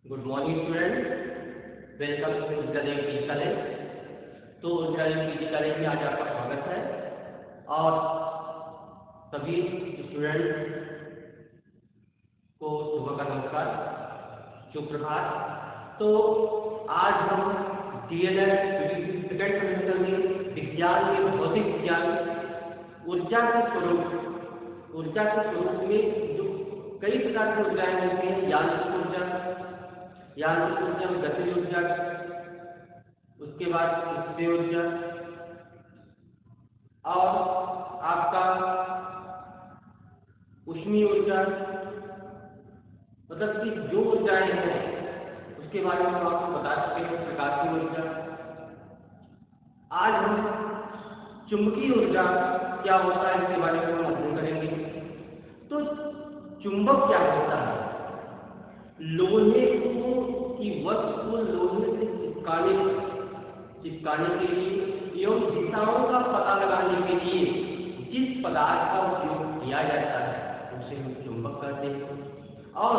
Good morning student, welcome to Vidyalaya physical. तो Vidyalaya physical में आज आपका स्वागत है और सभी स्टूडेंट को सुबह का नमस्कार, सुप्रभात। तो आज हम डीएलएड सेकेंड सेमेस्टर में विज्ञान में भौतिक विज्ञान ऊर्जा के स्वरूप में जो कई प्रकार की ऊर्जाएं होती हैं, यांत्रिक ऊर्जा में गतिज ऊर्जा, उसके बाद स्थिर ऊर्जा और आपका ऊष्मीय ऊर्जा, मतलब कि जो ऊर्जाएं हैं उसके बारे में हम आपको बता चुके हैं। प्रकाश की ऊर्जा। आज हम चुंबकीय ऊर्जा क्या होता है इसके बारे में हम अध्ययन करेंगे। तो चुंबक क्या होता है? लोहे की वस्तु को लोहे से चिपकाने के लिए एवं दिशाओं का पता लगाने के लिए जिस पदार्थ का उपयोग किया जाता है उसे हम चुंबक कहते हैं। और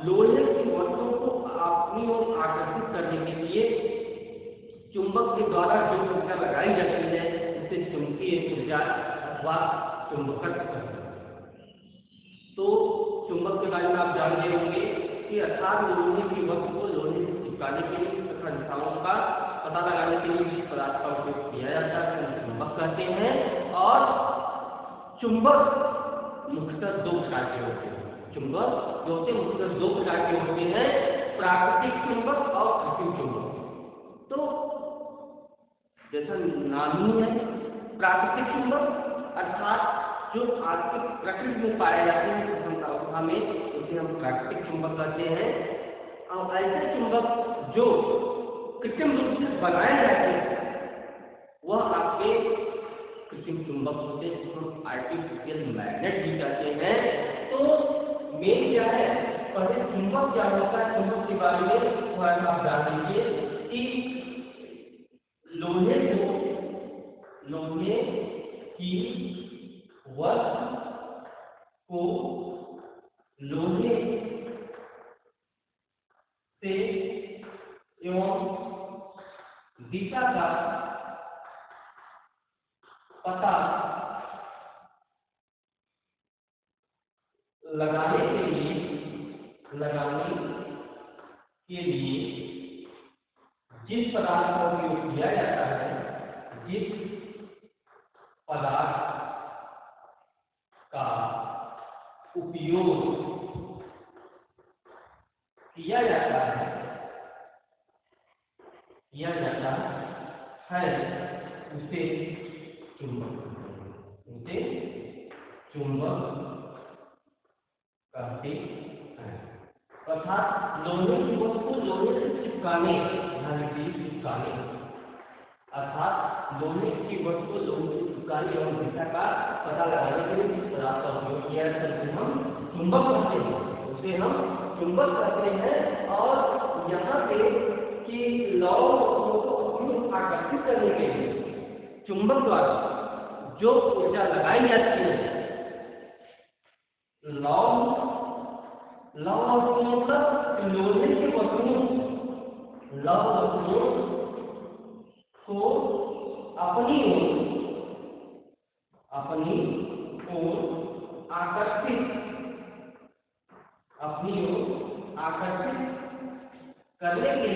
लोहे की वस्तुओं को अपनी ओर आकर्षित करने के लिए चुंबक के द्वारा जो ऊर्जा लगाई जाती है उसे चुंबकीय ऊर्जा अथवा चुंबकत्व कहते हैं। तो चुंबक के बारे में आप जानते होंगे कि अर्थात लोहे की वस्तु को लोहे से चिपकाने के लिए तथा दिशाओं का पता लगाने के लिए जिस पदार्थ का उपयोग किया जाता है उसे चुंबक कहते हैं। और चुंबक मुख्यतः दो प्रकार के होते हैं। चुंबक जो होते हैं मुख्यतः दो प्रकार के होते हैं, प्राकृतिक चुंबक और कृत्रिम चुंबक। तो जैसा नाम ही है, प्राकृतिक चुंबक अर्थात जो आपके प्रकृति में पाए जाते हैं अवस्था में उसे हम प्राकृतिक चुंबक कहते हैं। और ऐसे चुंबक जो कृत्रिम रूप से बनाए जाते हैं वह आपके कृत्रिम चुंबक होते हैं, जिसको आर्टिफिशियल मैग्नेट भी कहते हैं। तो मेन क्या है, पहले चुंबक क्या होता है, चुंबक के बारे में थोड़ा सा आप जान लीजिए कि लोहे की वस्तु को लोहे से एवं दिशा का पता लगाने के लिए जिस पदार्थ का उपयोग किया जाता है, जिस पदार्थ का उपयोग किया जाता है उसे चुंबक कहते हैं। अर्थात लोहे की वस्तु को लोहे से चिपकाने अर्थात लोहे की वस्तु को लोहे से चिपकाने और दिशा का पता लगाने के लिए जिस पदार्थ का उपयोग किया जाता है उसे हम चुंबक कहते हैं। और यहाँ पे कि लौह वस्तुओं को अपनी ओर आकर्षित करने के लिए चुंबक द्वारा जो ऊर्जा लगाई जाती है, लौह लोहे की वस्तुओं को अपनी ओर आकर्षित करने के लिए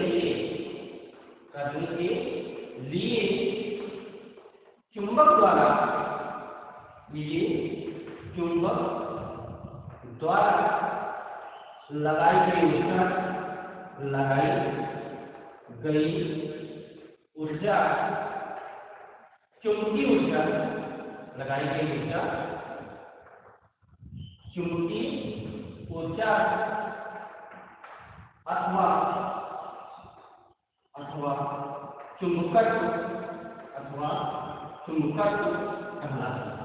चुंबक द्वारा लगाई गई ऊर्जा चुंबकीय ऊर्जा अथवा चुंबकत्व कहलाता है।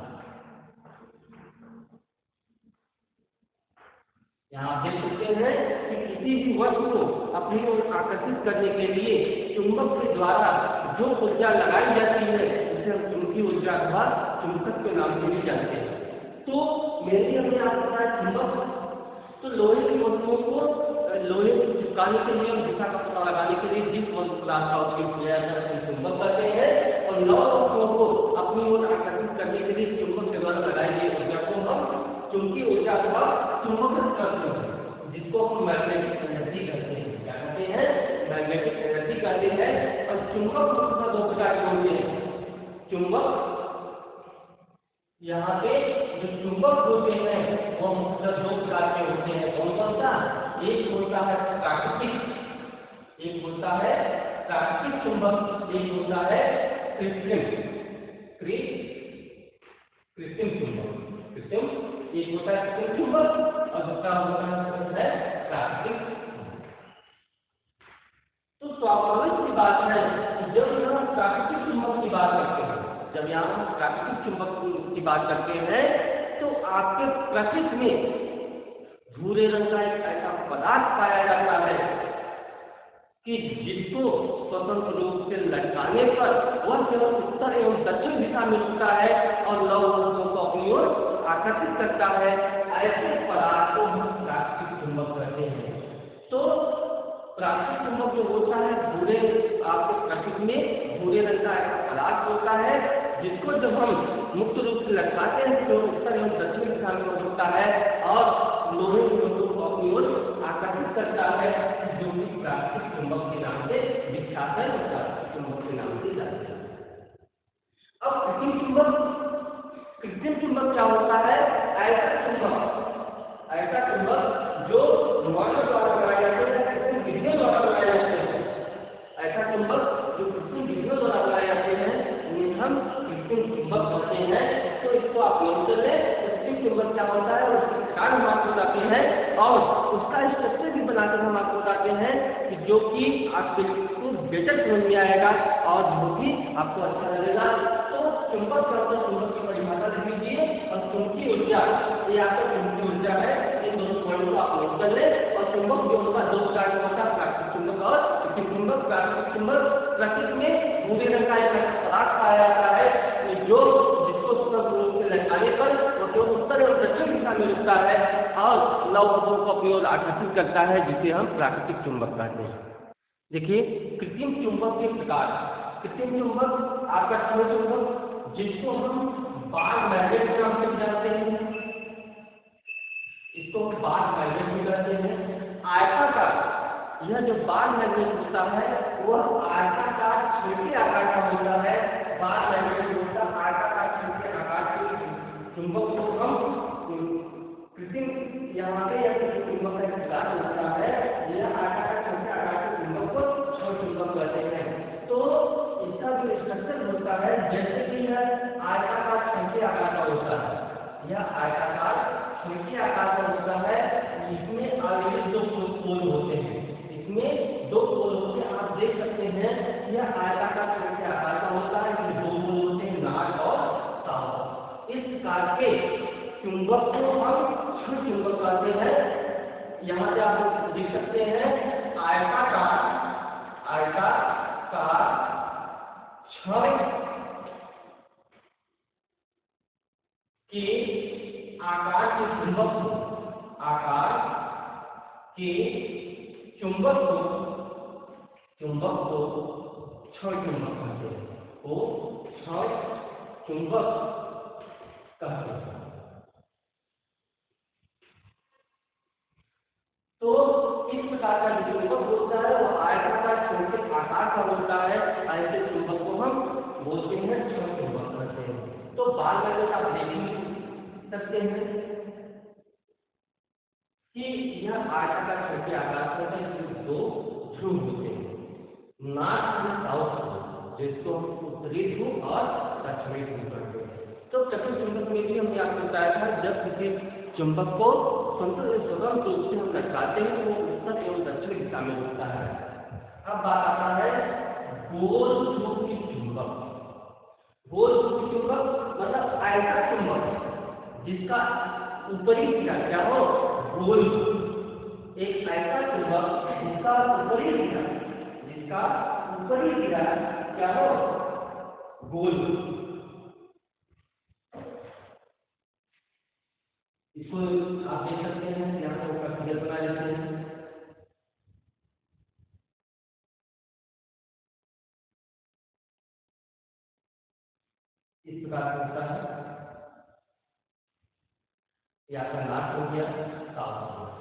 यहाँ आप देख सकते हैं कि किसी भी वस्तु को अपनी ओर आकर्षित करने के लिए चुंबक के द्वारा जो ऊर्जा लगाई जाती है उसे हम चुंबकीय ऊर्जा अथवा चुंबकत्व के नाम से भी जानते हैं। तो मेरे लिए हमने आपको बताया चुंबक तो लोहे की वस्तुओं को लोहे को चिपकाने के लिए और दिशा का पता लगाने के लिए जिस पदार्थ का उपयोग किया जाता है उसे चुंबक कहते हैं, और लौह वस्तुओं को अपनी ओर आकर्षित करने के लिए चुंबक के द्वारा लगाई गई ऊर्जा को हम चुंबकीय ऊर्जा अथवा चुंबक करते हैं, जिसको हम मैग्नेटिक एनर्जी कहते हैं। क्या कहते हैं? मैग्नेटिक एनर्जी कहते हैं। और चुंबक मुख्यतः दो प्रकार के होते हैं। चुंबक यहाँ पे जो चुंबक होते हैं वो मुख्यतः दो प्रकार के होते हैं। कौन कौन सा? एक होता है प्राकृतिक, एक होता है प्राकृतिक चुंबक, एक होता है कृत्रिम चुंबक। कृत्रिम एक होता है कृत्रिम चुंबक और दूसरा होता है प्राकृतिक। तो स्वाभाविक सी बात है कि जब हम प्राकृतिक चुंबक की बात करते हैं, जब यहाँ हम प्राकृतिक चुंबक की बात करते हैं तो आपके प्रकृति में भूरे रंग का एक ऐसा पदार्थ पाया जाता है कि जिसको स्वतंत्र रूप से लटकाने पर वह केवल उत्तर एवं दक्षिण दिशा में रुकता है और लौह वस्तुओं को अपनी ओर आकर्षित करता है। ऐसे पदार्थ को हम प्राकृतिक चुंबक कहते हैं। तो प्राकृतिक चुंबक जो होता है भूरे, आपके प्रकृति में भूरे रंग का ऐसा पदार्थ होता है जिसको जब हम मुक्त रूप से लटकाते हैं तो उत्तर एवं दक्षिण दिशा में रुकता है और लोहे की वस्तुओं को अपनी ओर आकर्षित करता है, जो कि प्राकृतिक चुंबक के नाम से विख्यात है, प्राकृतिक चुंबक के नाम से जाना जाता है। अब कृत्रिम चुंबक क्या होता है? ऐसा चुंबक जो मानव द्वारा बनाए जाते हैं, कृत्रिम विधियों द्वारा बनाए जाते हैं। ऐसा चुंबक जो कृत्रिम विधियों द्वारा बनाए जाते हैं उन्हें हम कृत्रिम चुंबक कहते हैं। तो इसको आप नोट कर लें, कृत्रिम चुंबक क्या होता है और उसके प्रकार हम आपको बताते हैं और उसका स्ट्रक्चर भी बनाकर हम आपको बताते हैं कि जो कि आपको बेटर समझ में आएगा और जो कि आपको अच्छा लगेगा। तो चुंबक क्या होता है? चुंबक की परिभाषा लिख लीजिए और चुंबकीय ऊर्जा, ये आपका चुंबकीय ऊर्जा है, इन दोनों पॉइंट को आप नोट कर लें। और चुंबक जो होगा दो प्रकार का होता है, प्राकृतिक चुंबक और कृत्रिम चुंबक। प्राकृतिक चुंबक प्रकृति में भूरे रंग का एक पदार्थ पाया जाता है जो जिसको स्वतंत्र रूप से लटकाने पर वो जो उत्तर एवं दक्षिण दिशा में रुकता है और लौह वस्तुओं को अपनी ओर आकर्षित करता है, जिसे हम प्राकृतिक चुंबक कहते हैं। देखिए कृत्रिम चुंबक के प्रकार। कृत्रिम चुंबक आकर्षणीय चुंबक जिसको हम बार मैग्नेट के नाम से जानते हैं, इसको बार मैग्नेट भी कहते हैं। आयताकार, यह जो बार मैग्नेट होता है वह आयताकार छोटे आकार का होता है। बार मैग्नेट होता है आयताकार छोटे आकार के चुंबक को हम कृत्रिम यहाँ पे या चुंबक का प्रकार होता है, यह आयताकार छोटे आकार के चुंबक को क्षण चुंबक कहते हैं। तो इसका जो स्ट्रक्चर होता है जैसे कि यह आयताकार छोटे आकार का होता है, यह आयताकार छोटे आकार का होता है। इसमें ऑलरेडी दो पोल होते हैं, इसमें दो पोल होते हैं। आप देख सकते हैं यह आयताकार छोटे आकार का होता है, इसमें दो पोल होते हैं, नाट और ताव। इस प्रकार के चुंबक को हम क्षण चुंबक कहते हैं। यहाँ से आप देख सकते हैं आयताकार क्षण के आकार के चुंबक को क्षण चुंबक कहते हैं, वो क्षण चुंबक कहते हैं। तो इस प्रकार का जो चुंबक होता है वो आयताकार छोटे आकार का होता है। ऐसे चुंबक को हम बोलते हैं क्षण चुंबक कहते हैं। तो बार मैग्नेट आप देख सकते हैं कि यह आयताकार छोटे आकार का होता है, इसमें दो ध्रुव होते हैं, नॉर्थ और साउथ, जिसको हम उत्तरी ध्रुव और दक्षिणी ध्रुव कहते हैं। तो कृत्रिम चुंबक में भी हमने आपको बताया था जब किसी चुंबक को स्वतंत्र रूप से हम लटकाते हैं तो वो उत्तर एवं दक्षिण दिशा में रुकता है। अब बात आता है गोल ध्रुवी चुंबक। गोल ध्रुवी चुंबक मतलब ऐसा चुंबक जिसका ऊपरी सिरा क्या हो? गोल। एक ऐसा चुंबक जिसका ऊपरी सिरा क्या हो? गोल। इसको आप देख सकते हैं, यहाँ पे ऊपर फिगर बना लेते हैं। इस प्रकार से होता है। ये आपका नाट हो गया, साफ हो गया।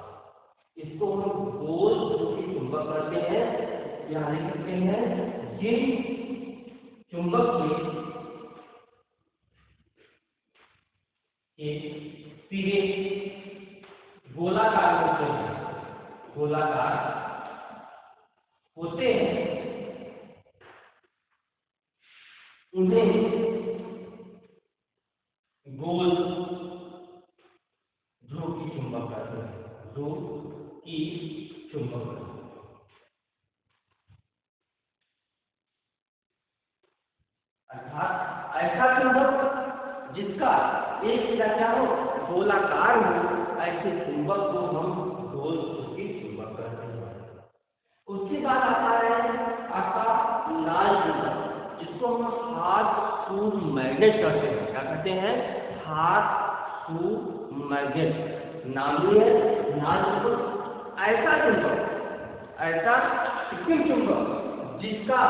इसको हम गोल ध्रुवीय चुंबक कहते हैं। यहाँ लिख सकते हैं, जिन चुंबक के सिरे गोलाकार होते हैं, गोलाकार होते हैं, उन्हें गोल ध्रुव की चुंबक कहते हैं, ध्रुव की चुंबक कहते हैं। अर्थात ऐसा चुंबक जिसका एक सिरा क्या हो, गोलाकार हो, ऐसे चुंबक को हम गोल ध्रुव की चुंबक कहते हैं। उसके बाद आता है आपका लाल चुंबक, जिसको हम हाथ शू मैग्नेट कहते हैं। क्या कहते हैं? हाथ शू मैग्नेट नाम भी है लाल चुंबक। ऐसा चुंबक, ऐसा कृत्रिम चुंबक जिसका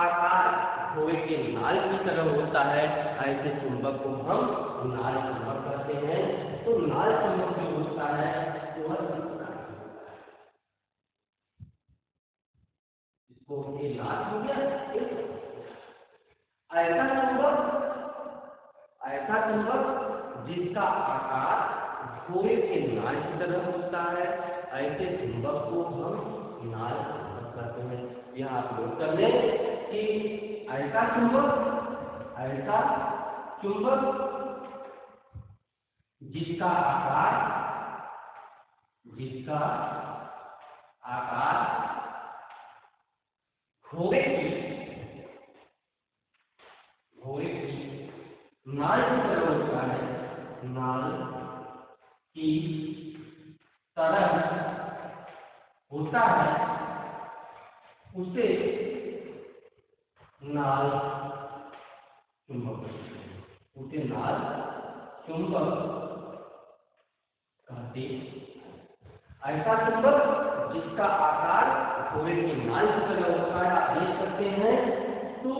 आकार घोड़े के नाल की तरह होता है, ऐसे चुंबक को हम नाल चुंबक कहते हैं। तो नाल चुंबक जो होता है वह इसको ये नाल हो गया। ऐसा चुंबक जिसका आकार घोड़े के नाल की तरह होता है, ऐसे चुंबक को हम नाल चुंबक कहते हैं। यह आप नोट कर लें कि ऐसा चुंबक जिसका आकार घोड़े की नाल की तरह होता है, नाल की तरह होता है, उसे नाल चुंबक कहते हैं। ऐसा चुंबक जिसका आकार घोड़े के नाल की तरह होता है, आप देख सकते हैं। तो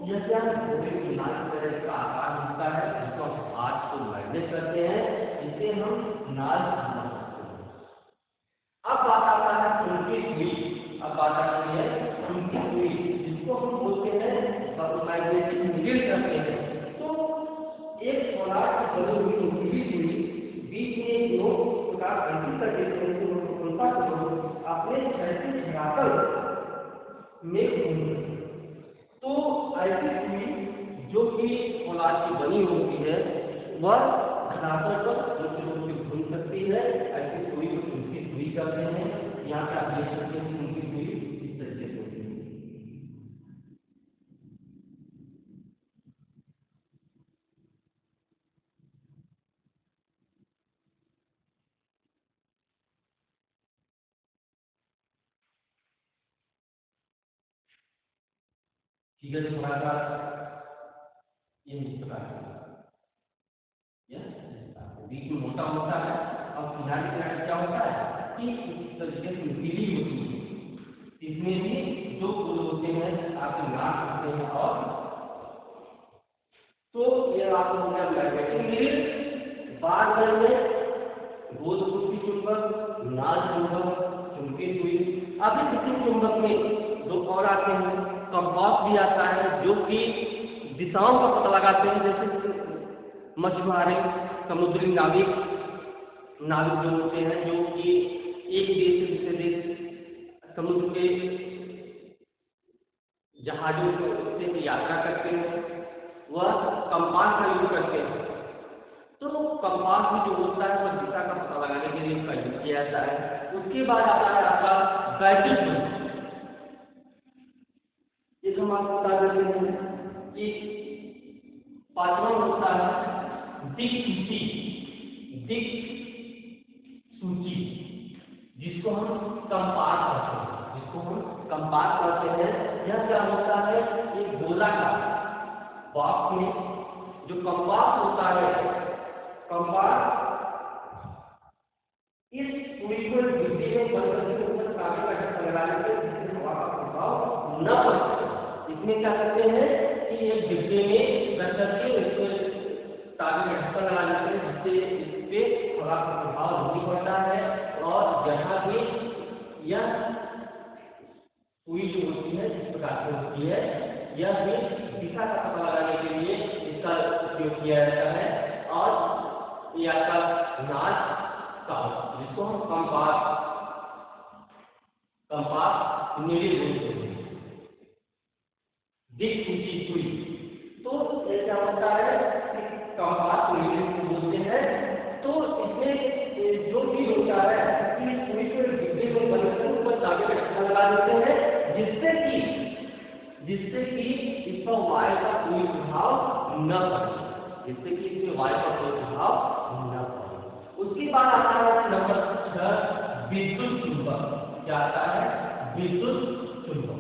यह क्या घोड़े के नाल की तरह का आकार होता है, जिसको हम हाथ को मैग्नेट करते हैं, जिसे हम नाल चुंबक कहते हैं। अब बात आता है चुंबकीय सुई। अब बात आती है चुंबकीय सुई, जिसको हम बोलते हैं मैग्नेटिक नीडल कहते हैं। तो एक पोलार की बनी हुई नुकीली सुई बीच में एक नोक का अंतिम कर देते हैं, तो उनका अपने क्षैतिज धरातल में घूमते। तो ऐसी सुई जो कि पोलार की बनी होती है, वह धरातल पर मुख्य रूप से घूम सकती है। ऐसी सुई को चुंबकीय सुई कहते हैं। यहाँ पे आप देख सकते हैं चुंबकीय सुई इस तरीके से होती है। ठीक है, थोड़ा सा ये इस प्रकार बीच में मोटा होता है, और किनारे किनारे क्या होता है कि इस तरीके से नुकीली होती है। इसमें भी दो फूल होते हैं, आपके नाक होते हैं। और तो ये आपको हो गया मैग्नेटिक नीडल, बार में गोल ध्रुव की चुंबक, नाल चुंबक, चुंबकीय सुई। अभी कृत्रिम चुंबक में दो और आते हैं, कंपास भी आता है, जो कि दिशाओं का पता लगाते हैं। जैसे मछुआरे, समुद्री नाविक जो होते हैं, जो कि एक देश से दूसरे देश समुद्र के जहाजों से यात्रा करते हैं, वह कंपास का यूज करते हैं। तो कंपास भी जो होता है वह दिशा का पता लगाने के लिए उसका यूज किया जाता है। उसके बाद आता है आपका बैटरी सुई। ये हम आपको बता देते हैं कि पांचवा होता है दिक्सूची, जिसको हम कंपास कहते हैं। यह क्या होता है, एक गोलाकार बॉक्स में जो कंपास होता है, कंपास डिब्बे में बंद करके ऊपर तांबे का ढक्कन लगा लेते हैं जिससे हवा का प्रभाव न पड़ सके। इसमें क्या करते हैं कि एक डिब्बे में रख करके उसमें तांबे का ढक्कन लगा लेते हैं जिससे इस पे हवा का प्रभाव नहीं पड़ता है, और जहाँ भी यह सुई जो होती है इस प्रकार से होती है, यह भी दिशा का पता लगाने के लिए इसका उपयोग किया जाता है। और यह आपका नाच का जिसको हम कंपास नीडल बोलते हैं, दिक ऊंची सुई। तो ये क्या होता है कि कंपास नीडल बोलते हैं। तो इसमें जो भी होता है कि सुई को डिब्बे में बंद करके ऊपर तांबे का ढक्कन लगा देते हैं जिससे कि इस पर वायु का कोई प्रभाव न पड़े, न पड़े। उसके बाद आता है नंबर 6 विद्युत चुंबक। क्या आता है? विद्युत चुंबक।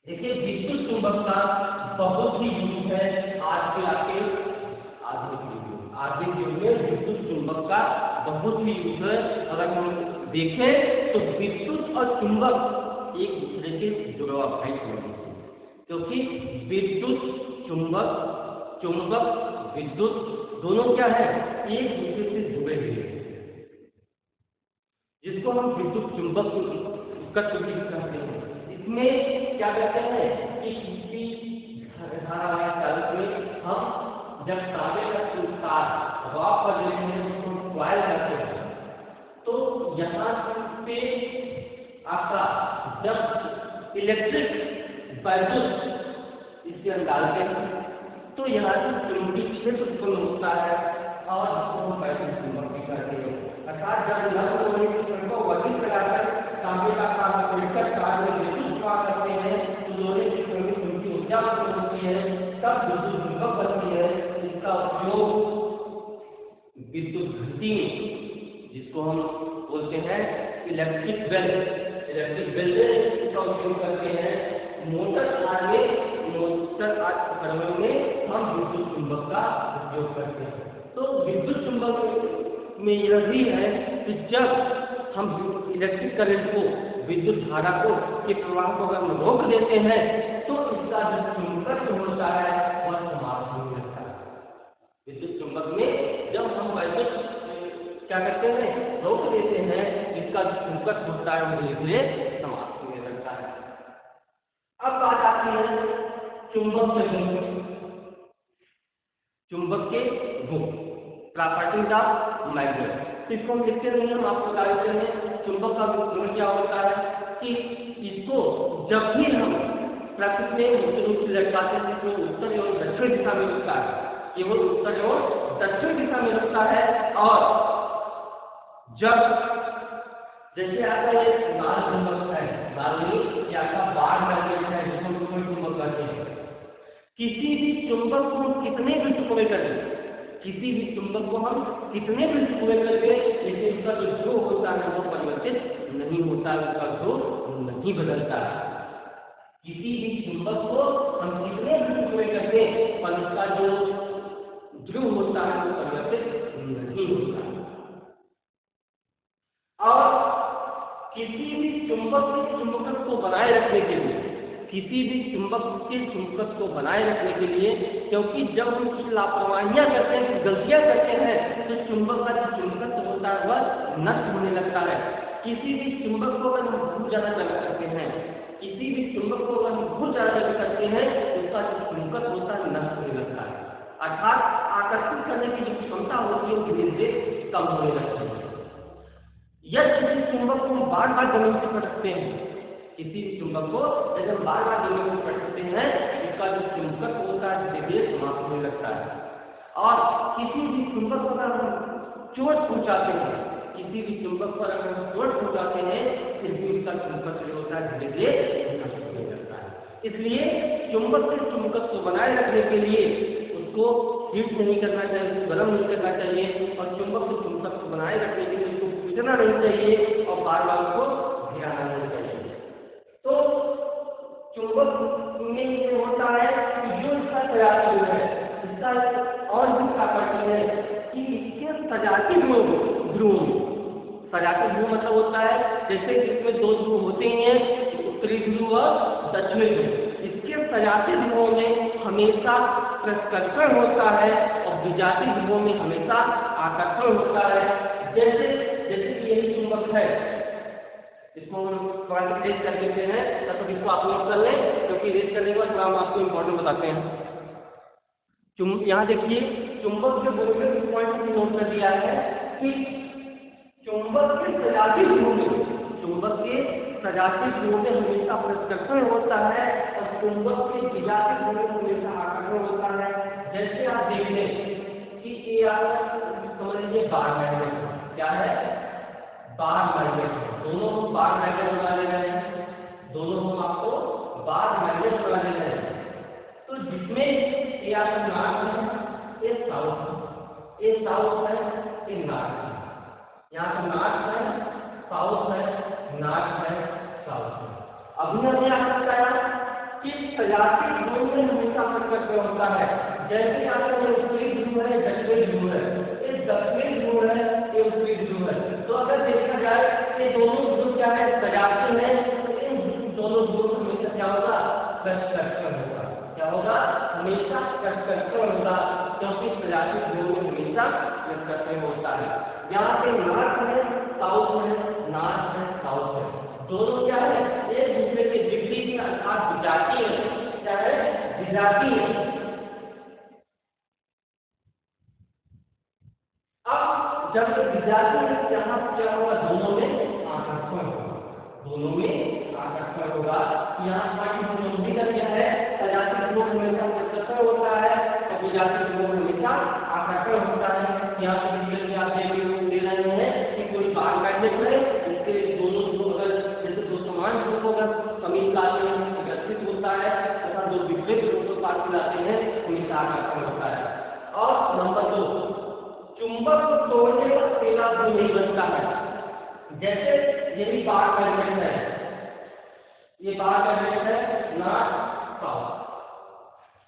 देखिए विद्युत चुंबक का बहुत ही यूज है आज के आपके आधुनिक युग में विद्युत चुंबक का बहुत ही यूज है। अगर हम देखें तो विद्युत और चुंबक एक दूसरे के जुड़वा भाई होते हैं, क्योंकि विद्युत चुंबक विद्युत दोनों क्या है? एक दूसरे से जुड़े हुए हैं, जिसको हम विद्युत चुंबक कहते हैं। इसमें क्या कहते हैं कि किसी धारावाहिक चालक में हम जब तांबे का तार हवा पर लेते हैं उसको कॉइल करते हैं, तो यहाँ पे आपका जब इलेक्ट्रिक वैल्यूज इसके अंदर डालते हैं तो यहाँ से चुंबकीय क्षेत्र उत्पन्न होता है, और जिसको हम वैद्युत चुंबक भी कहते हैं। अर्थात जब नर्म लोहे की छड़ को वर्धित कराकर तांबे का काम खोलकर तार में विद्युत प्रवाह करते हैं तो लोहे की छड़ में चुंबकीय ऊर्जा उत्पन्न होती है, तब विद्युत चुंबक बनती है। इसका उपयोग विद्युत घंटी जिसको हम बोलते हैं इलेक्ट्रिक बेल का उपयोग करते हैं। मोटर उपकरणों में हम विद्युत चुंबक का उपयोग करते हैं। तो विद्युत चुंबक में यह भी है कि जब हम इलेक्ट्रिक करंट को विद्युत धारा को के प्रवाह को अगर हम रोक देते हैं तो इसका जो चुंबक होता है वह समाप्त हो जाता है। विद्युत चुंबक में जब हम वैद्युत क्या करते हैं रोक देते हैं, इसका जो चुंबक होता है वो धीरे धीरे समाप्त होने लगता है। अब बात आती है चुंबक के गुण प्रॉपर्टीज ऑफ मैग्नेट। तो इसको हम लिखते नहीं, हम आपको बता देते हैं चुंबक का गुण क्या होता है कि इसको जब भी हम प्रकृति में मुख्य रूप से लटकाते हैं तो उत्तर एवं दक्षिण दिशा में रुकता है, केवल उत्तर एवं दक्षिण दिशा में रुकता है। और जब जैसे आपका ये लाल चुंबक है, लाल या आपका बाढ़ मैग्नेट है जिसको चुंबक कहते हैं, किसी भी चुंबक को हम कितने भी टुकड़े करें, किसी भी चुंबक को हम कितने भी टुकड़े करके लेकिन उसका जो ध्रुव होता है वो परिवर्तित नहीं होता, उसका ध्रुव नहीं बदलता है। किसी भी चुंबक को हम कितने भी टुकड़े करके पर उसका जो ध्रुव होता है वो परिवर्तित नहीं होता। और किसी भी चुंबक के चुंबकत्व को बनाए रखने के लिए क्योंकि जब हम कुछ लापरवाहियां करते हैं, गलतियां करते हैं तो चुंबक का जो चुंबकत्व होता है वह नष्ट होने लगता है। किसी भी चुंबक को अगर हम बहुत ज्यादा जगह करते हैं तो उसका जो चुंबकत्व होता है नष्ट होने लगता है, अर्थात आकर्षित करने की जो क्षमता होती है वो धीरे धीरे कम होने लगती है। यदि किसी चुंबक को हम बार बार जमीन से पटकते हैं, किसी भी चुंबक को जब हम बार बार जमीन से पटकते हैं इसका जो चुंबक होता है धीरे धीरे समाप्त होने लगता है। और किसी भी चुंबक को अगर हम चोट पहुंचाते हैं फिर भी उसका चुंबक जो होता है धीरे धीरे नष्ट होने लगता है। इसलिए चुंबक के चुंबकत्व को बनाए रखने के लिए उसको हीट नहीं करना चाहिए, उसको गर्म नहीं करना चाहिए, और चुंबक के चुंबकत्व को बनाए रखने के लिए उसको पीटना नहीं चाहिए और बार बार उसको गिराना नहीं चाहिए। तो चुंबक में ये होता है कि जो इसका सजाती है, इसका और भी प्रॉपर्टी है कि इसके सजाती ध्रुव सजातीय ध्रुव मतलब होता है जैसे इसमें दो ध्रुव होते ही हैं, उत्तरी ध्रुव और दक्षिणी ध्रुव। इसके सजातीय ध्रुवों में हमेशा प्रतिकर्षण होता है और विजातीय ध्रुवों में हमेशा आकर्षण होता है। जैसे जैसे कि यही चुंबक है, इसको हम थोड़ा सा रेस कर देते हैं, तब इसको आप नोट कर लें, क्योंकि रेस करने के बाद थोड़ा हम आपको इम्पोर्टेंट बताते हैं। यहाँ देखिए चुंबक के बोलने के पॉइंट को नोट कर दिया है कि चुंबक के सजातीय ध्रुव में, चुंबक के सजातीय ध्रुव में हमेशा प्रतिकर्षण होता है और चुंबक के विजातीय ध्रुव में हमेशा आकर्षण होता है। जैसे आप देख लें कि ये आप समझ लीजिए बार मैग्नेट, क्या है बार मैग्नेट, दोनों हम बार मैग्नेट बना ले रहे हैं, दोनों हम आपको बार मैग्नेट बना ले रहे हैं। तो जिसमें ये आपका नॉर्थ है, ये साउथ है, ये साउथ है, ये नॉर्थ है, यहाँ पे नॉर्थ है, साउथ है, नॉर्थ है, साउथ है। अभी हमने आपको बताया कि सजातीय ध्रुव में हमेशा प्रतिकर्षण होता है। जैसे आपका उत्तरी ध्रुव है, दक्षिणी ध्रुव है, ये दक्षिणी ध्रुव है, ये उत्तरी ध्रुव है। तो अगर देखा जाए कि दोनों ध्रुव क्या है, सजातीय है, तो इन दोनों ध्रुव हमेशा क्या होगा, प्रतिकर्षण होगा। क्या होगा, हमेशा प्रतिकर्षण होगा, क्योंकि सजातीय ध्रुव में हमेशा प्रतिकर्षण होता है। यहाँ पे नॉर्थ है, साउथ है, नॉर्थ है, साउथ है, दोनों क्या है, एक दूसरे के विपरीत अर्थात विजातीय है। क्या है, विजातीय है। अब जब विजातीय है, यहाँ क्या होगा, दोनों में आकर्षण होगा, दोनों में आकर्षण होगा। यहाँ पर समझी क्या है, सजातीय ध्रुव हमेशा प्रतिकर्षण होता है और विजातीय ध्रुव हमेशा आकर्षण होता है। यहाँ पर आप दे रहे हैं कि कोई बार मैग्नेट है, इसके दोनों ध्रुव अगर जैसे दो समान ध्रुव को अगर समीप लाते हैं विकसित होता है तथा दो विपरीत ध्रुव को साथ मिलाते हैं हमेशा आकर्षण होता है। और नंबर 2, चुंबक को तोड़ने का अकेला ध्रुव नहीं बनता है। जैसे ये भी बार मैग्नेट है, ये बार मैग्नेट है, नॉर्थ साउथ,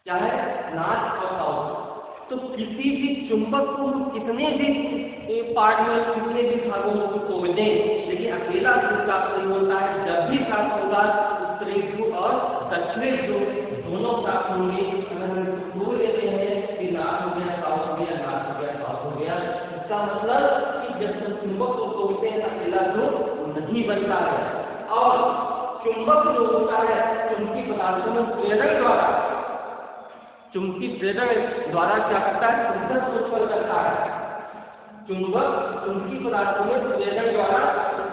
क्या है, नॉर्थ और साउथ। तो किसी भी चुंबक को कितने भी पार्ट में, कितने भी भागों को तोड़ दें, लेकिन अकेला ध्रुव प्राप्त नहीं होता है। जब भी प्राप्त होगा उत्तरी ध्रुव और दक्षिणी ध्रुव दोनों प्राप्त होंगे। अगर हम तोड़ लेते हैं कि नॉर्थ हो गया, साउथ हो गया, नॉर्थ हो गया, साउथ हो गया, इसका मतलब कि जब हम चुंबक को तोड़ते हैं अकेला ध्रुव नहीं बनता है। और चुंबक जो होता है चुंबकीय पदार्थों में प्रेरण द्वारा, चुंबकीय प्रेरण द्वारा क्या करता है, चुंबक उत्पन्न करता है। चुंबक चुंबकीय पदार्थों में प्रेरण द्वारा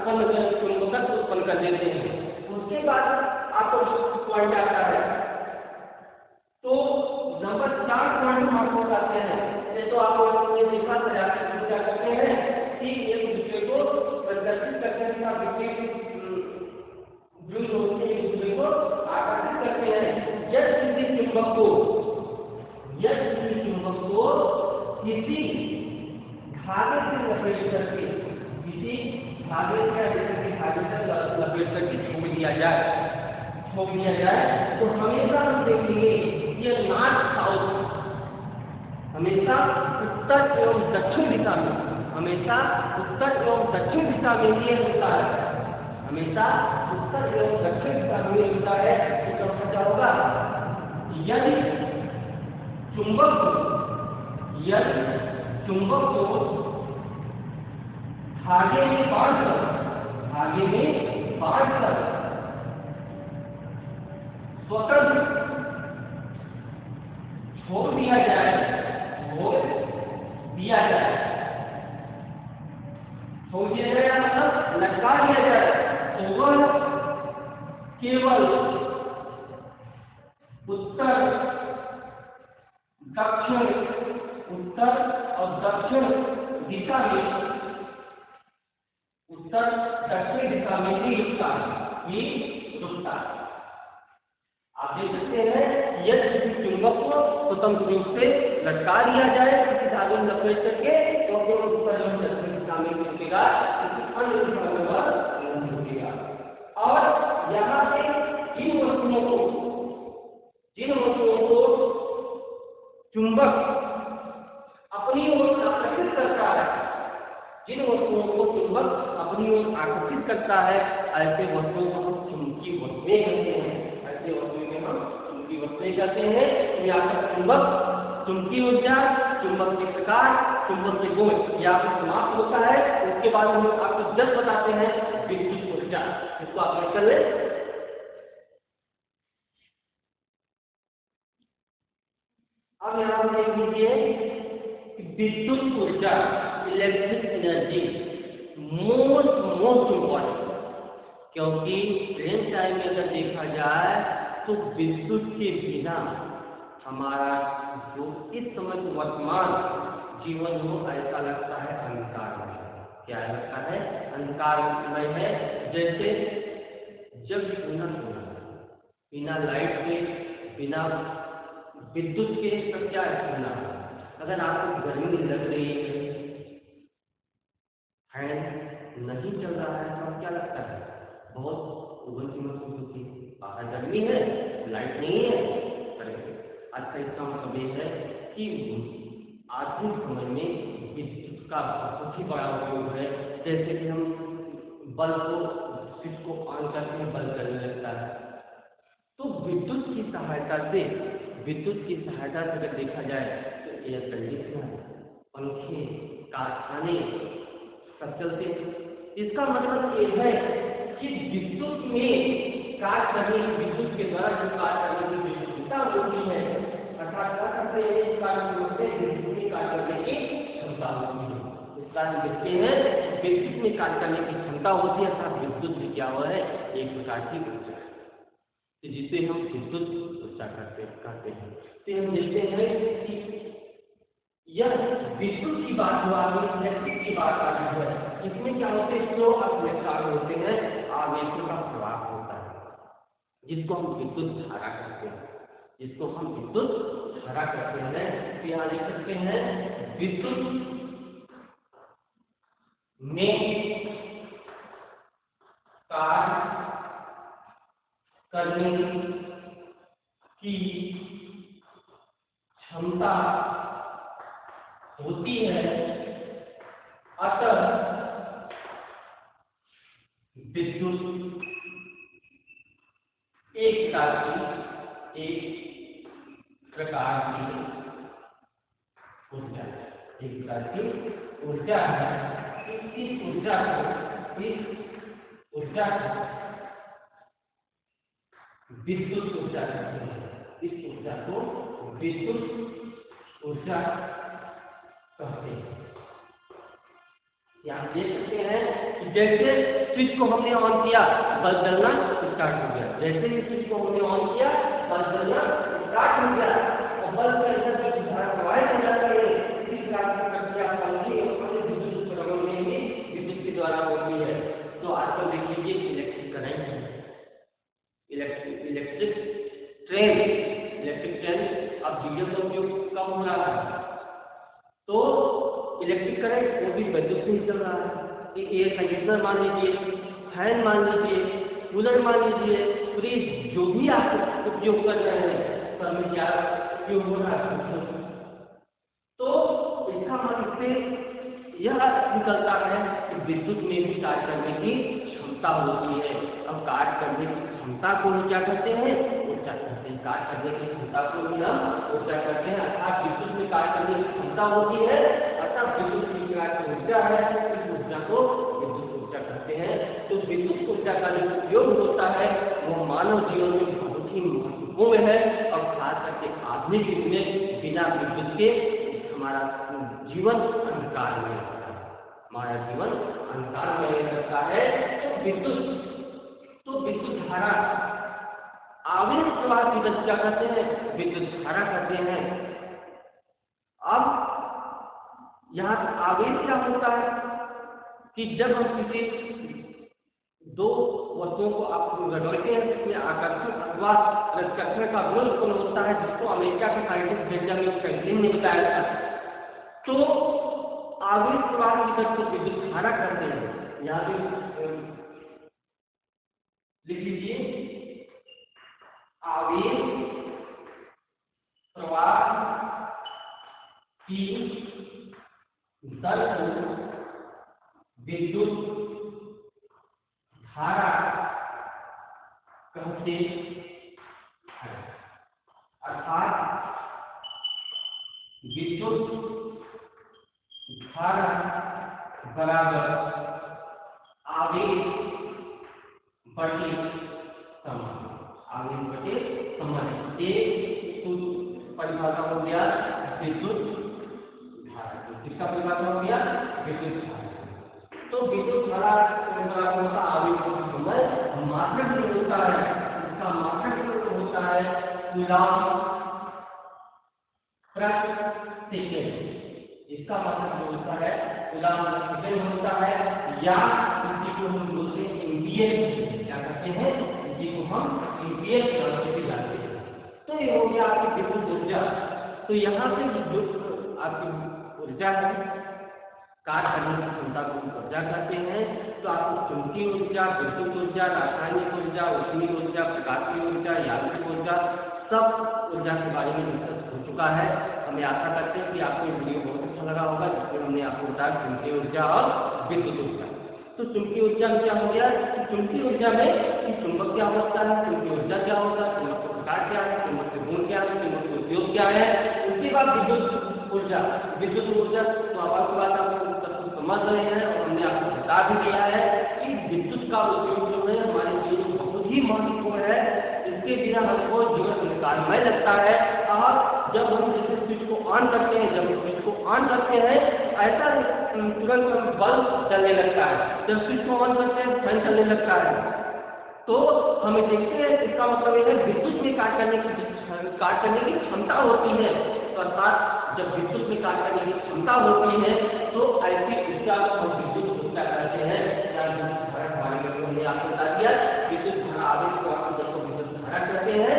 चुंबकत्व उत्पन्न कर देते हैं। उसके बाद आपको पॉइंट आता है, तो नंबर 4 पॉइंट हम आपको बताते हैं। ये तो आप ये देखा सजातीय क्या करते हैं कि एक दूसरे को प्रदर्शित करते हैं, ध्रुव होते हैं, एक दूसरे को आकर्षित करते हैं। यदि किसी चुंबक को किसी धागे से लपेट करके, किसी धागे से लपेट करके छोड़ दिया जाए तो हमेशा हम देखेंगे ये नॉर्थ साउथ, हमेशा उत्तर एवं दक्षिण दिशा में, हमेशा उत्तर एवं दक्षिण दिशा में ये होता है, हमेशा उत्तर एवं दक्षिण दिशा में होता है। तो क्या होगा, यदि चुंबक को धागे में बांधकर स्वतंत्र छोड़ दिया जाए, मतलब लटका दिया जाए, तो वह केवल उत्तर और दक्षिण दिशा में, उत्तर दक्षिण दिशा में ही रुकता है। आप देख सकते हैं यदि किसी चुंबक को स्वतंत्र रूप से लटका दिया जाए किसी धागे में लपेट करके, तो केवल उत्तर एवं दक्षिण दिशा में रुकेगा, किसी अन्य दिशा में वह नहीं रुकेगा। और यहाँ से जिन वस्तुओं को चुंबक अपनी ओर आकर्षित करता है, जिन वस्तुओं को चुंबक अपनी ओर आकर्षित करता है ऐसे वस्तुओं को हम चुंबकीय वस्तुएं कहते हैं। ऐसे वस्तुओं में हम चुंबकीय वस्तुएं कहते हैं। यहाँ पर चुंबक, चुंबकीय ऊर्जा, चुंबक के प्रकार, चुंबक के गुण यहाँ पर समाप्त होता है। उसके बाद हम आपको जब बताते हैं विद्युत ऊर्जा, इसको आप नोट कर ले। अब यहाँ पर देख लीजिए विद्युत ऊर्जा, इलेक्ट्रिक एनर्जी मोस्ट इम्पॉर्टेंट, क्योंकि प्रेम टाइम में अगर देखा जाए तो विद्युत के बिना हमारा जो इस समय वर्तमान जीवन हो ऐसा लगता है अंधकारमय। क्या लगता है? अंधकारमय है। जैसे जब सोना बिना लाइट के, बिना विद्युत के सब क्या है सोना। अगर आपको गर्मी लग रही है, फैन नहीं चल रहा है तो क्या लगता है? बहुत उबलती महसूस होती है। बाहर गर्मी है, लाइट नहीं है। आज का इसका मतलब ये है कि आधुनिक समय में विद्युत का बहुत ही बड़ा उपयोग है। जैसे कि हम बल्ब को, स्विच को ऑन करते हैं, बल्ब जलने लगता है। तो विद्युत की सहायता से, विद्युत की सहायता से अगर देखा जाए तो एयर कंडीशनर, पंखे, कारखाने सब चलते। इसका मतलब ये है कि विद्युत में कार्य करने, विद्युत के द्वारा जो कार्य करने की क्षमता होती है, अर्थात क्या करते हैं इस कार्य से विद्युत में कार्य करने की क्षमता होती है। इस कारण देखते हैं विद्युत में कार्य करने की क्षमता होती है, अर्थात विद्युत में क्या हुआ है? एक प्रकार की ऊर्जा है जिसे हम विद्युत ऊर्जा कहते हैं। तो हम देखते हैं कि यह विद्युत की बात हुआ, इलेक्ट्रिक की बात आ रही है। इसमें क्या होते हैं? फ्लो ऑफ इलेक्ट्रॉन होते हैं, आवेशों का प्रवाह होता है, जिसको हम विद्युत धारा कहते हैं, जिसको हम विद्युत धारा कहते हैं। तो यहाँ लिख सकते हैं विद्युत में कार्य करने की क्षमता होती है, अतः विद्युत एक प्रकार की ऊर्जा है, एक प्रकार की ऊर्जा है। इस ऊर्जा को विद्युत ऊर्जा कहते हैं। इस ऊर्जा को विद्युत ऊर्जा कहते हैं। यहाँ देख सकते हैं कि जैसे स्विच को हमने ऑन किया, बल्ब जलना स्टार्ट हो गया। जैसे ही स्विच को हमने ऑन किया, बल्ब जलना स्टार्ट हो गया और बल्ब के अंदर जो धारा प्रवाहित हो जाती है, इस प्रकार की प्रक्रिया पंखे और विद्युत उपकरणों में भी विद्युत के द्वारा होती है। तो आजकल देख लीजिए इलेक्ट्रिक करंट है, इलेक्ट्रिक ट्रेन अब डीजल का उपयोग कम हो रहा है, तो इलेक्ट्रिक करंट वो भी विद्युत से ही चल रहा है। एयर कंडीशनर मान लीजिए, फैन मान लीजिए, कूलर मान लीजिए, फ्रिज, जो भी आप उपयोग कर रहे हैं सब में क्या उपयोग हो रहा है। तो इसका मतलब से यह निकलता है कि विद्युत में भी कार्य करने की क्षमता होती है। अब कार्य करने की क्षमता को हम क्या कहते हैं? ऊर्जा कहते हैं। कार्य करने की क्षमता को भी हम ऊर्जा कहते हैं। अर्थात विद्युत में कार्य करने की क्षमता होती है, अर्थात विद्युत की ऊर्जा है, इस ऊर्जा को विद्युत ऊर्जा कहते हैं। तो विद्युत ऊर्जा का जो उपयोग होता है वो मानव जीवन में बहुत ही महत्वपूर्ण है। और खास करके आधुनिक युग में बिना विद्युत के हमारा जीवन अंधकार में रहता है, हमारा जीवन अंधकार में रहता है। तो विद्युत धारा, आवेश प्रवाह की क्या करते हैं? विद्युत धारा कहते हैं। अब यहाँ आवेश क्या होता है कि जब हम किसी दो वस्तुओं को आप रगड़ते हैं, इसमें आकर्षण अथवा प्रतिकर्षण का विरोध उत्पन्न होता है, जिसको अमेरिका के साइंटिस्ट बेंजामिन फ्रैंकलिन ने बताया था। तो आवेश प्रवाह की को विद्युत धारा कहते हैं। यहाँ पे लिख लीजिए आवेश प्रवाह की दर को विद्युत धारा कहते हैं। अर्थात विद्युत धारा बराबर आवेश बटे समय। आवेश बटे समय एक परिभाषा हो गया विद्युत धारा। किसका परिभाषा हो गया? विद्युत धारा। तो विद्युत धारा होता आवेश बटे समय, मात्रक जो होता है इसका मात्रक जो होता है कूलम्ब प्रति सेकंड। इसका मतलब जो होता है कूलम्ब प्रति सेकंड होता है, या इसी को हम बोलते हैं एम्पीयर। क्या कहते हैं? इसी को हम एम्पीयर नाम से जानते हैं। तो ये हो गया आपकी विद्युत ऊर्जा। तो यहाँ से जो आपकी ऊर्जा है, कार्य करने की क्षमता को ऊर्जा कहते हैं। तो आपको चुंबकीय ऊर्जा, विद्युत ऊर्जा, रासायनिक ऊर्जा, ऊष्मीय ऊर्जा, प्रकाशीय ऊर्जा, यांत्रिक ऊर्जा, सब ऊर्जा के बारे में डिस्कस हो चुका है। हमें आशा करते हैं कि आपको ये वीडियो बहुत अच्छा लगा होगा, जिसमें हमने आपको बताया चुंबकीय ऊर्जा और विद्युत ऊर्जा। तो चुंबकीय ऊर्जा में क्या हो गया? चुंबकीय ऊर्जा में चुंबक क्या होता है, चुंबकीय ऊर्जा क्या होता है, चुंबक का प्रकार क्या है, चुंबक के गुण क्या है, चुंबक के उपयोग क्या है। उसके बाद विद्युत ऊर्जा। विद्युत ऊर्जा तो आपकी बात आप समझ रहे हैं, और हमने आपको बता भी दिया है कि विद्युत का उपयोग जो है हमारे जीवन में बहुत ही महत्वपूर्ण है। इसके बिना हमको जीवन निकालना लगता है। और जब हम जैसे स्विच को ऑन करते हैं, जब स्विच को ऑन करते हैं ऐसा तुरंत बल्ब जलने लगता है। जब स्विच को ऑन करते हैं फैन चलने लगता है। तो हमें देखते हैं, इसका मतलब यह है विद्युत में कार्य करने की क्षमता होती है। तो अर्थात जब विद्युत में कार्य करने की क्षमता होती है तो ऐसी ऊर्जा को हम विद्युत ऊर्जा कहते हैं। या विद्युत धारा के बारे में हमने आपको बता दिया। विद्युत धारा आवेश को आप जब विद्युत धारा कहते हैं,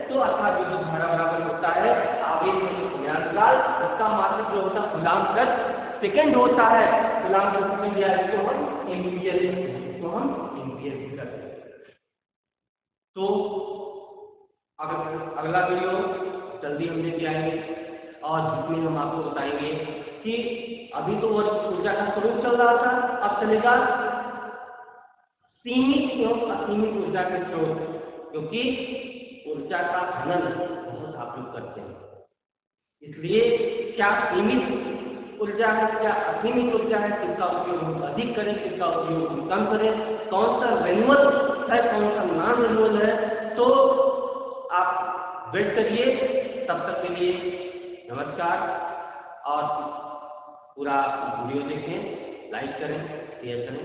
तो अर्थात विद्युत धारा बराबर होता है आवेश में ज्ञानकाल। इसका मात्रक जो होता है कूलम्ब प्रति सेकंड होता है। कूलम्ब प्रति सेकंड या इसको हम एम्पीयर कहते हैं। तो अगला वीडियो जल्दी हम लेके आएंगे, और जिसमें हम आपको बताएंगे कि अभी तो वो ऊर्जा का स्वरूप चल रहा था, अब चलेगा सीमित एवं असीमित ऊर्जा के स्रोत। क्योंकि ऊर्जा का हनन बहुत आप लोग करते हैं, इसलिए क्या सीमित ऊर्जा है, क्या असीमित ऊर्जा है, किसका उपयोग हम अधिक करें, किसका उपयोग हम कम करें, कौन सा रेन्यूअल है, कौन सा नॉन रेन्यूअल है। तो आप वेट करिए। तब तक के लिए नमस्कार, और पूरा वीडियो देखें, लाइक करें, शेयर करें।